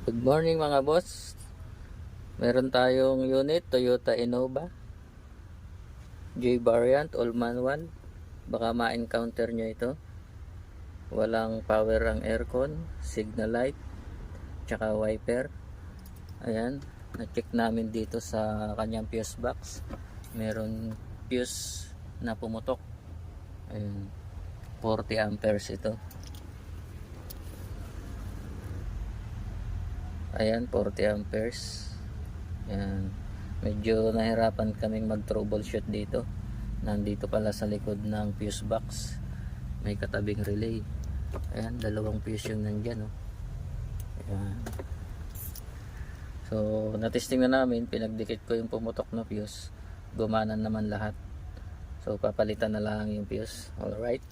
Good morning mga boss. Meron tayong unit Toyota Innova J variant all manual. Baka ma-encounter nyo ito. Walang power ang aircon, signal light, tsaka wiper. Ayan, na-check namin dito sa kanyang fuse box. Meron fuse na pumutok. Ayan, 40 amperes ito. Ayan, 40 amperes. Ayan, medyo nahirapan kaming mag troubleshoot dito. Nandito pala sa likod ng fuse box may katabing relay. Ayan, dalawang fuse yung nandyan, oh. Ayan. So natesting na namin, pinagdikit ko yung pumutok na fuse, gumana naman lahat. So papalitan na lang yung fuse. Alright.